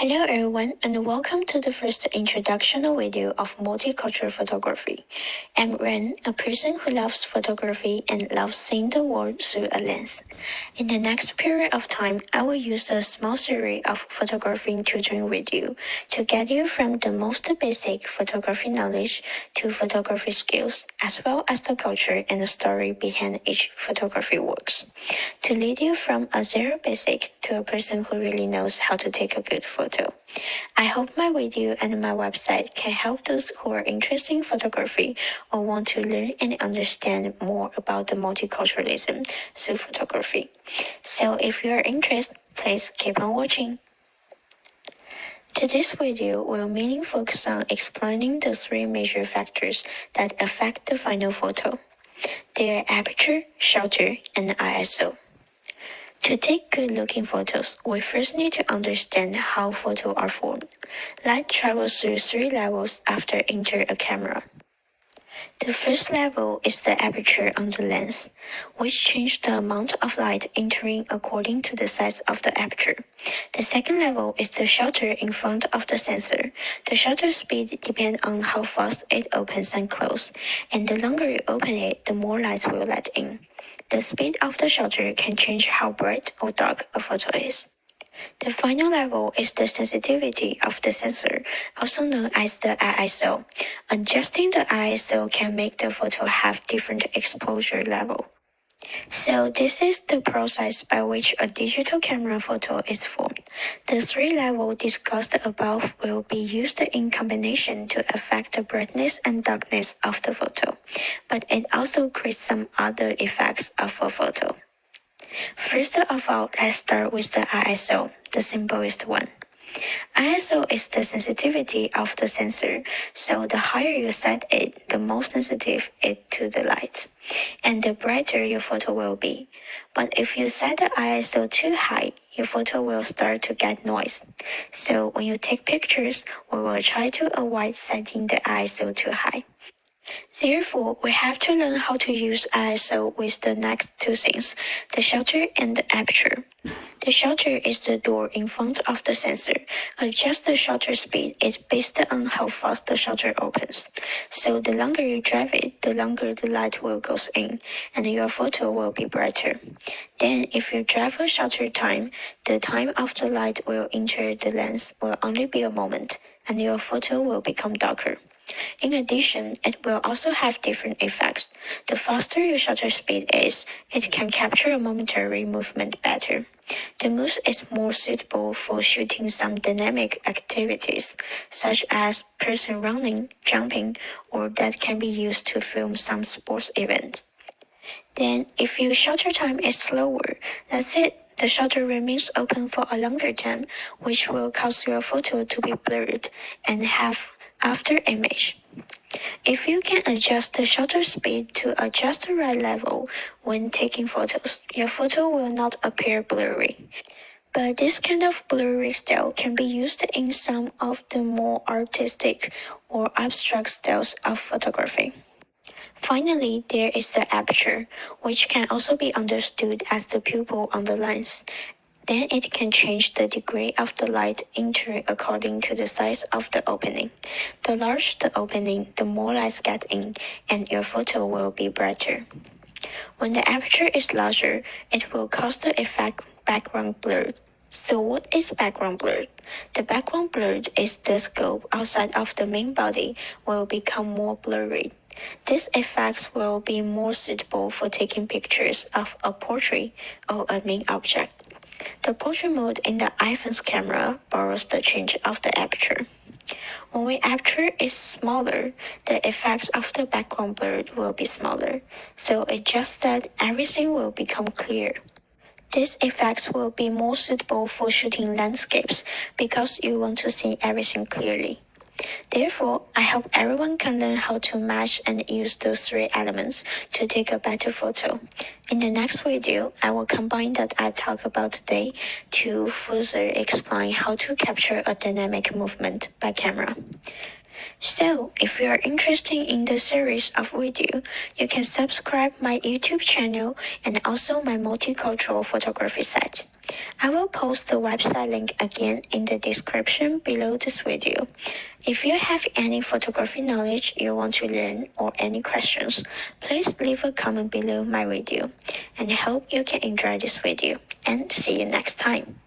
Hello everyone and welcome to the first introductional video of multicultural photography. I'm Ren, a person who loves photography and loves seeing the world through a lens. In the next period of time, I will use a small series of photography tutoring video to get you from the most basic photography knowledge to photography skills, as well as the culture and the story behind each photography works, to lead you from a zero basic to a person who really knows how to take a good photo. I hope my video and my website can help those who are interested in photography or want to learn and understand more about the multiculturalism through photography. So if you are interested, please keep on watching. Today's video will mainly focus on explaining the three major factors that affect the final photo. They are aperture, shutter, and ISO. To take good-looking photos, we first need to understand how photos are formed. Light travels through three levels after entering a camera. The first level is the aperture on the lens, which changes the amount of light entering according to the size of the aperture. The second level is the shutter in front of the sensor. The shutter speed depends on how fast it opens and closes, and the longer you open it, the more light will let in. The speed of the shutter can change how bright or dark a photo is. The final level is the sensitivity of the sensor, also known as the ISO. Adjusting the ISO can make the photo have different exposure level. So this is the process by which a digital camera photo is formed. The three levels discussed above will be used in combination to affect the brightness and darkness of the photo, but it also creates some other effects of a photo. First of all, let's start with the ISO, the simplest one. ISO is the sensitivity of the sensor, so the higher you set it, the more sensitive it to the light, and the brighter your photo will be. But if you set the ISO too high, your photo will start to get noise. So when you take pictures, we will try to avoid setting the ISO too high. Therefore, we have to learn how to use ISO with the next two things, the shutter and the aperture. The shutter is the door in front of the sensor. Adjust the shutter speed is based on how fast the shutter opens. So the longer you drive it, the longer the light will go in, and your photo will be brighter. Then if you drive a shutter time, the time of the light will enter the lens will only be a moment, and your photo will become darker. In addition, it will also have different effects. The faster your shutter speed is, it can capture a momentary movement better. The move is more suitable for shooting some dynamic activities, such as person running, jumping, or that can be used to film some sports events. Then, if your shutter time is slower, that's it. The shutter remains open for a longer time, which will cause your photo to be blurred and have after image. If you can adjust the shutter speed to adjust the right level when taking photos, your photo will not appear blurry. But this kind of blurry style can be used in some of the more artistic or abstract styles of photography. Finally, there is the aperture, which can also be understood as the pupil on the lens. Then it can change the degree of the light entering according to the size of the opening. The larger the opening, the more light gets in, and your photo will be brighter. When the aperture is larger, it will cause the effect background blur. So what is background blur? The background blur is the scope outside of the main body will become more blurry. These effects will be more suitable for taking pictures of a portrait or a main object. The portrait mode in the iPhone's camera borrows the change of the aperture. When the aperture is smaller, the effects of the background blur will be smaller, so it just that everything will become clear. These effects will be more suitable for shooting landscapes because you want to see everything clearly. Therefore, I hope everyone can learn how to match and use those three elements to take a better photo. In the next video, I will combine that I talked about today to further explain how to capture a dynamic movement by camera. So, if you are interested in the series of video, you can subscribe my YouTube channel and also my multicultural photography site. I will post the website link again in the description below this video. If you have any photography knowledge you want to learn or any questions, please leave a comment below my video. And I hope you can enjoy this video and see you next time.